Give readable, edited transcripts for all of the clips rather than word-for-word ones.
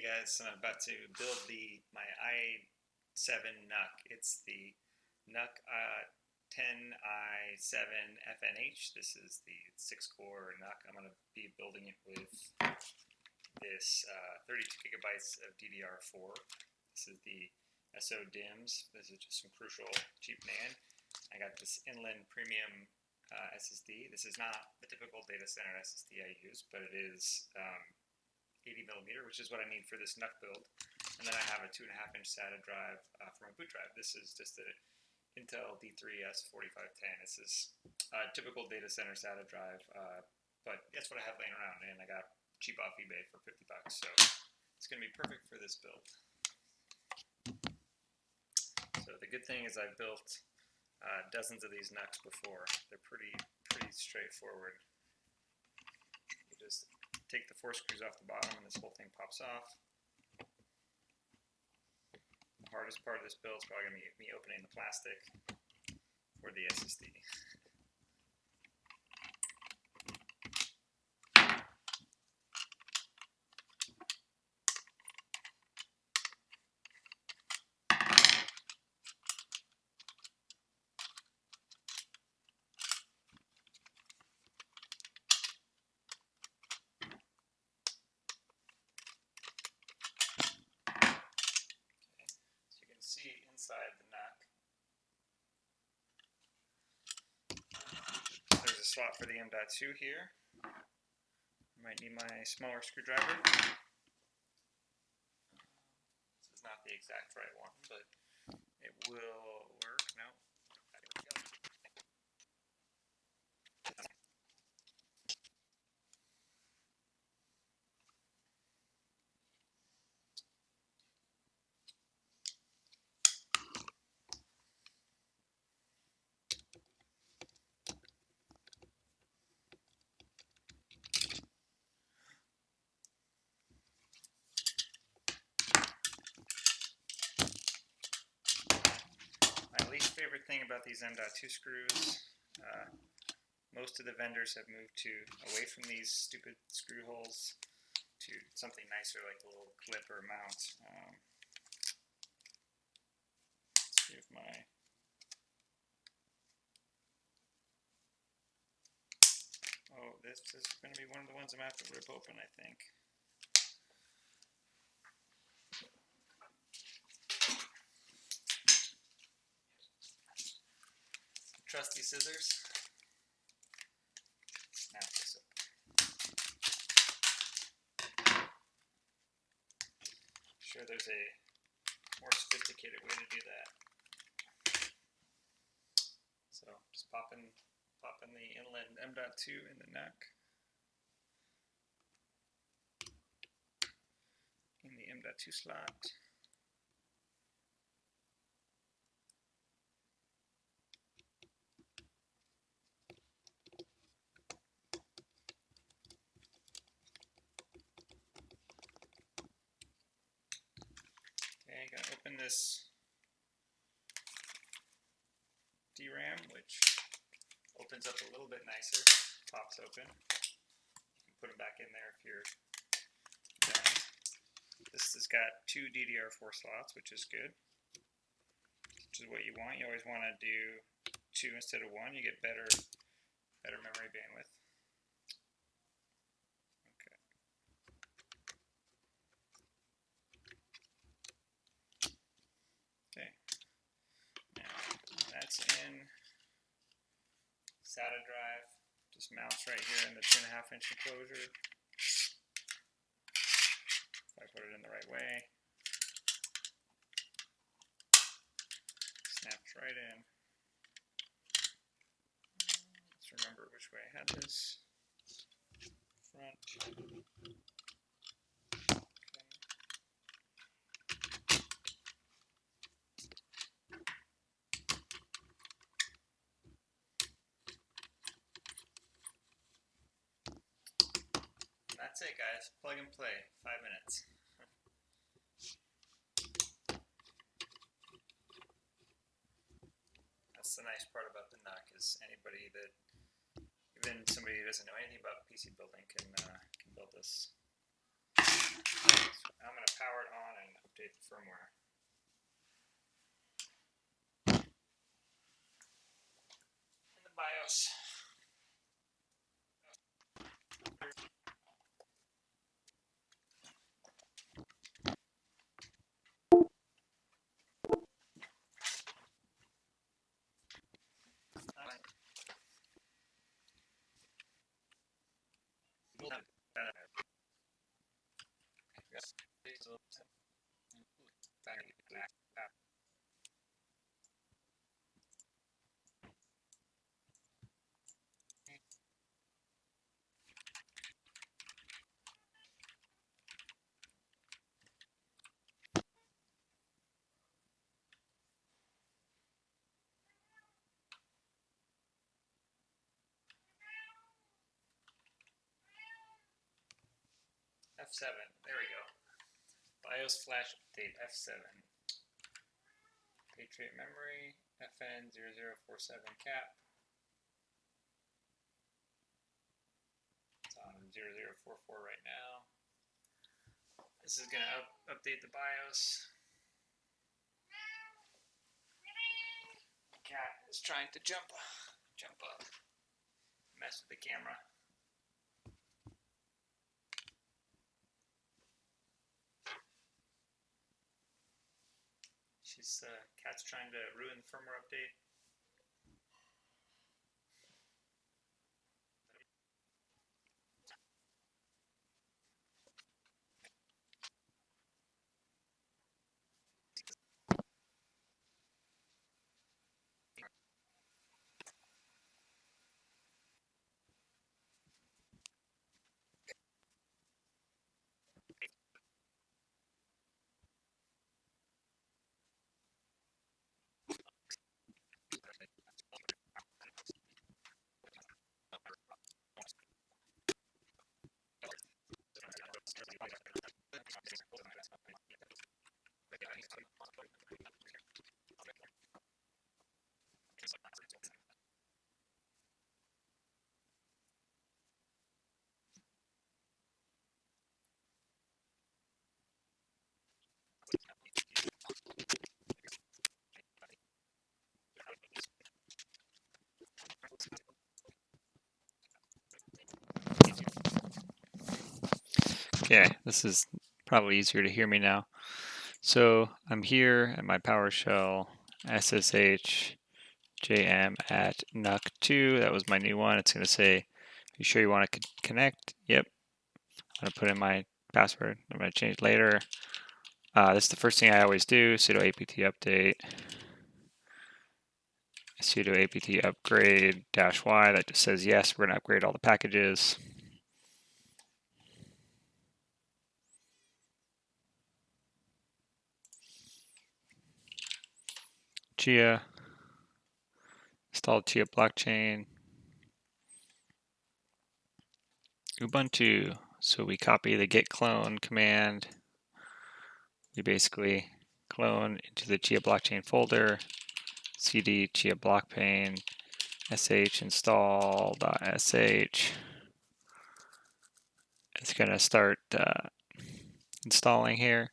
guys, I'm about to build my i7 NUC. It's the NUC 10i7FNH. This is the 6-core NUC. I'm going to be building it with this 32 gigabytes of DDR4. This is the SO DIMMs. This is just some crucial cheap NAND. I got this Intel Premium SSD. This is not the typical data center SSD I use, but it is 80mm, which is what I need for this NUC build. And then I have a 2.5-inch SATA drive for my boot drive. This is just an Intel D3S4510. This is a typical data center SATA drive, but that's what I have laying around, and I got cheap off eBay for $50. So it's going to be perfect for this build. So the good thing is I've built dozens of these NUCs before. They're pretty straightforward. You just take the 4 screws off the bottom and this whole thing pops off. The hardest part of this build is probably going to be me opening the plastic for the SSD. Inside the NUC, there's a slot for the M.2 here. I might need my smaller screwdriver. This is not the exact right one, but it will work. No. Favorite thing about these M.2 screws, most of the vendors have moved away from these stupid screw holes to something nicer like a little clip or mount. Let's see if this is going to be one of the ones I'm going to have to rip open, I think. Trusty scissors. Snap this up. Sure, there's a more sophisticated way to do that. So just pop in the Intel M.2 in the NUC. In the M.2 slot. I'm going to open this DRAM, which opens up a little bit nicer, pops open. You can put them back in there if you're done. This has got 2 DDR4 slots, which is good, which is what you want. You always want to do 2 instead of 1. You get better memory bandwidth. That's in SATA drive. Just mounts right here in the 2.5-inch enclosure. If I put it in the right way, snaps right in. Let's remember which way I had this. Front. That's it, guys. Plug and play. 5 minutes. That's the nice part about the NUC, is anybody that, even somebody who doesn't know anything about PC building, can build this. I'm going to power it on and update the firmware. In the BIOS. F7, there we go. BIOS flash update F7. Patriot memory, FN0047 cap. It's on 0044 right now. This is going to update the BIOS. The cat is trying to jump up, mess with the camera. Cat's trying to ruin the firmware update. Okay, this is probably easier to hear me now. So I'm here at my PowerShell SSH JM at NUC2. That was my new one. It's going to say, are you sure you want to connect? Yep. I'm going to put in my password. I'm going to change later. This is the first thing I always do. Sudo apt update. Sudo apt upgrade -y. That just says yes, we're going to upgrade all the packages. Chia. Install Chia blockchain. Ubuntu. So we copy the git clone command. We basically clone into the Chia blockchain folder. cd Chia blockchain sh install.sh. It's going to start installing here.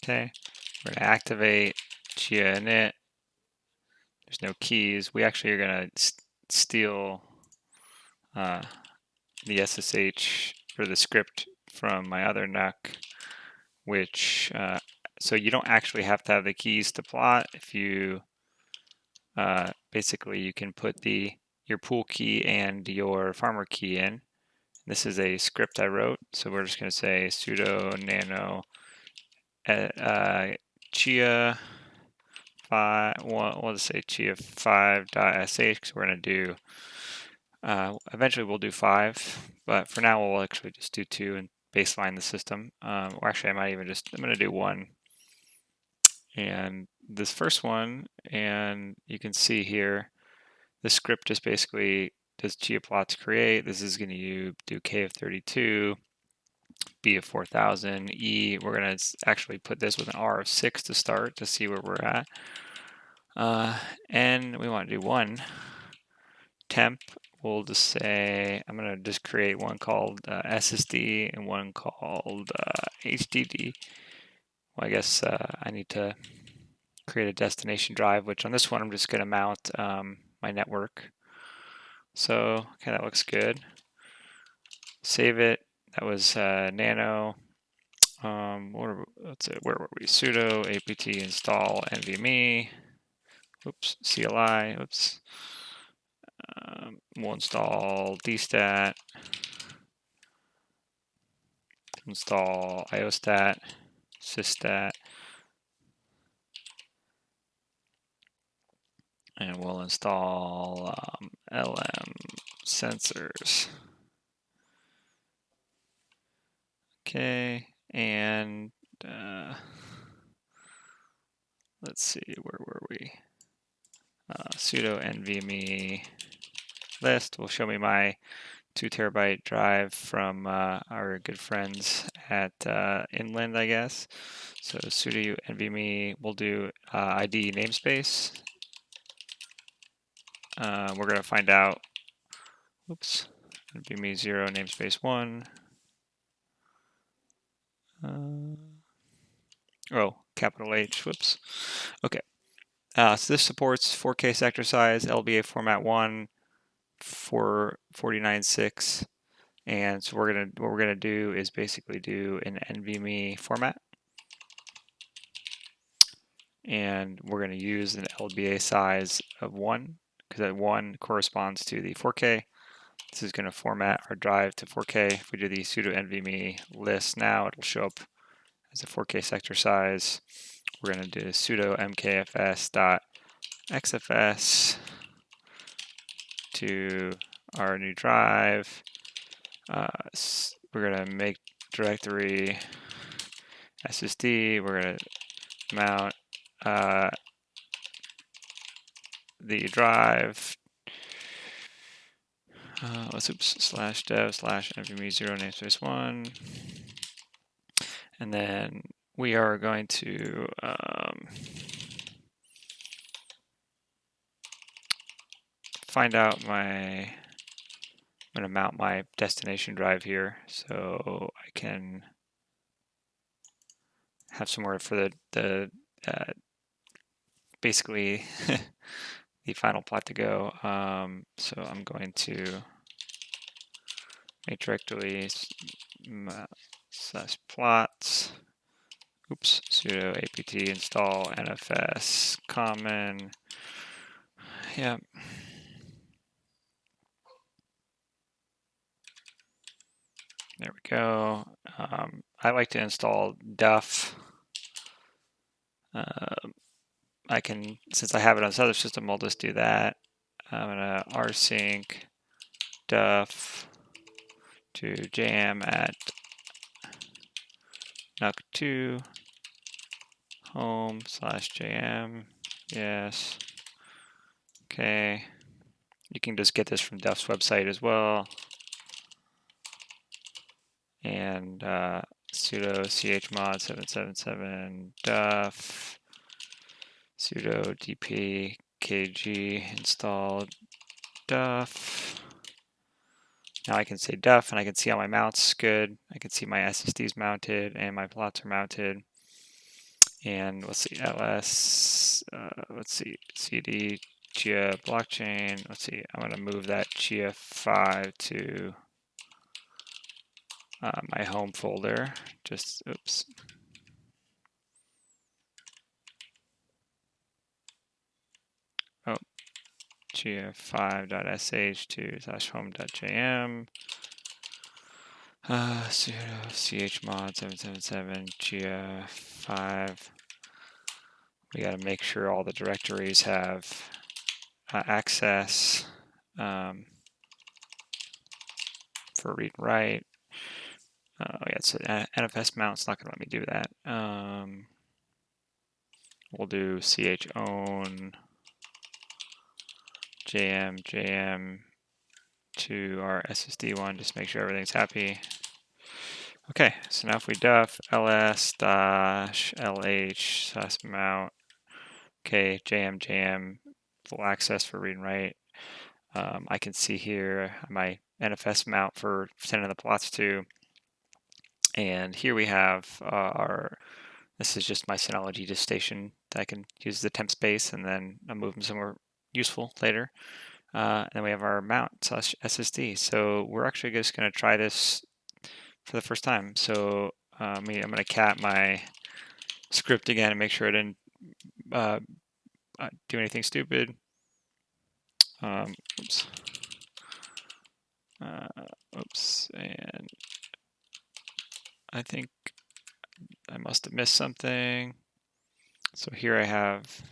Okay, we're going to activate Chia init. There's no keys. We actually are going to steal the SSH or the script from my other NUC, which so you don't actually have to have the keys to plot. If you basically you can put your pool key and your farmer key in. This is a script I wrote, so we're just going to say sudo nano chia 5. We'll just say chia 5.sh because we're going to do. Eventually we'll do 5, but for now we'll actually just do 2 and baseline the system. Or actually, I'm going to do 1. And this first one, and you can see here, the script just basically does Chia plots create. This is going to do K of 32, B of 4000, E. We're going to actually put this with an R of 6 to start to see where we're at. And we want to do one temp. We'll just say, I'm going to just create one called SSD and one called HDD. Well, I guess I need to create a destination drive, which on this one I'm just going to mount my network. So, okay, that looks good. Save it. That was nano. Let's say, where were we? Sudo apt install NVMe. Oops, CLI. Oops. We'll install dstat. Install iostat, systat, and we'll install LM sensors. Okay, and let's see, where were we? Sudo NVMe list will show me my 2 terabyte drive from our good friends at Inland, I guess. So sudo NVMe, we'll do ID namespace. We're going to find out, oops, NVMe 0 namespace 1. Oh, capital H, whoops. Okay. So this supports 4K sector size, LBA format 1, 449.6. And so what we're gonna do is basically do an NVMe format, and we're gonna use an LBA size of 1 because that 1 corresponds to the 4K. This is gonna format our drive to 4K. If we do the sudo NVMe list now, it'll show up as a 4K sector size. We're gonna do sudo mkfs.xfs to our new drive. We're going to make directory SSD. We're going to mount the drive. Slash dev slash NVMe 0 namespace 1. And then we are going to find out I'm going to mount my destination drive here so I can have somewhere for the basically the final plot to go. So I'm going to make directory slash plots. Oops, sudo apt install nfs common. Yeah. There we go. I like to install duff. I can, since I have it on this other system, I'll just do that. I'm gonna rsync duff to jam at NUC2 home slash jam. Yes. Okay. You can just get this from duff's website as well. And sudo chmod 777 duff sudo dp kg install duff. Now I can say duff and I can see all my mounts good. I can see my SSDs mounted and my plots are mounted. And let's see, ls, let's see, cd Chia blockchain. Let's see, I'm going to move that Chia 5 to my home folder. Just, oops. Oh, chia5.sh to /home.jm. Sudo chmod 777 chia 5. We got to make sure all the directories have access for read and write. Yeah, so NFS mount's not going to let me do that. We'll do chown jm to our SSD one, just make sure everything's happy. Okay, so now if we def ls-lh/mount, okay, jm full access for read and write. I can see here my NFS mount for sending the plots to, and here we have this is just my Synology disk station that I can use the temp space and then I'll move them somewhere useful later. And then we have our mount / SSD. So we're actually just going to try this for the first time. So I'm going to cat my script again and make sure I didn't do anything stupid. Oops. And I think I must have missed something. So here I have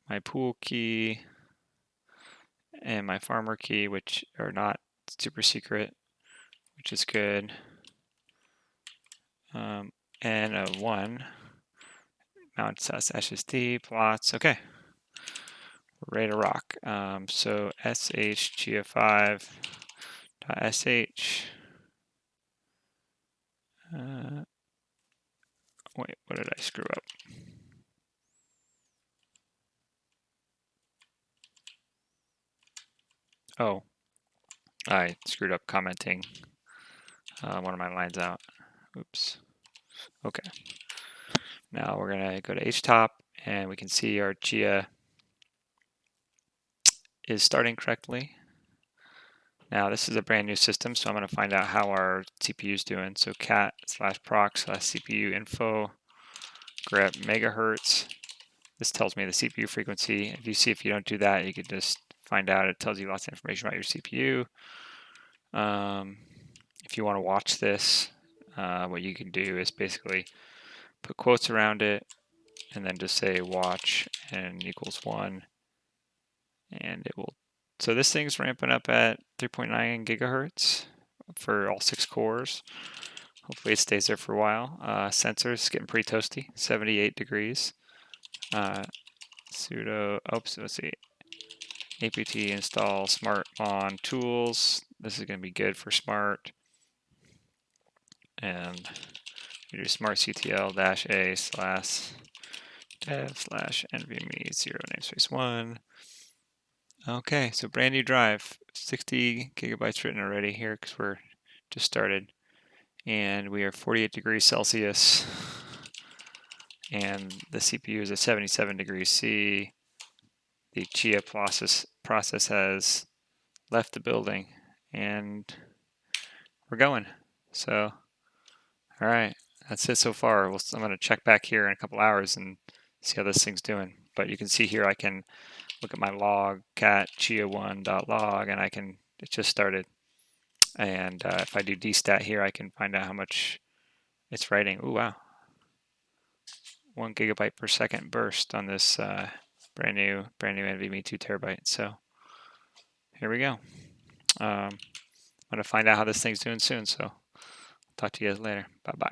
my pool key and my farmer key, which are not super secret, which is good. And a 1 mount SSD plots. Okay, we're ready to rock. So sh chia5.sh. Wait, what did I screw up? Oh, I screwed up commenting one of my lines out. Oops. Okay. Now we're going to go to htop and we can see our Chia is starting correctly. Now this is a brand new system, so I'm going to find out how our CPU is doing. So cat/proc/CPU info, grab megahertz. This tells me the CPU frequency. If you don't do that, you could just find out. It tells you lots of information about your CPU. If you want to watch this, what you can do is basically put quotes around it and then just say watch and equals 1, and it will. So this thing's ramping up at 3.9 gigahertz for all 6 cores. Hopefully it stays there for a while. Sensors getting pretty toasty, 78 degrees. Sudo, oops, let's see, apt install smartmon tools. This is going to be good for smart. And we do smartctl-a/dev/nvme 0 namespace 1. Okay, so brand new drive, 60 gigabytes written already here because we're just started. And we are 48 degrees Celsius. And the CPU is at 77 degrees C. The Chia process has left the building and we're going. So, all right, that's it so far. I'm going to check back here in a couple hours and see how this thing's doing. But you can see here I can look at my log, cat chia1.log, and it just started. And if I do dstat here, I can find out how much it's writing. Ooh, wow. 1 gigabyte per second burst on this brand new NVMe 2 terabyte. So here we go. I'm going to find out how this thing's doing soon. So talk to you guys later. Bye-bye.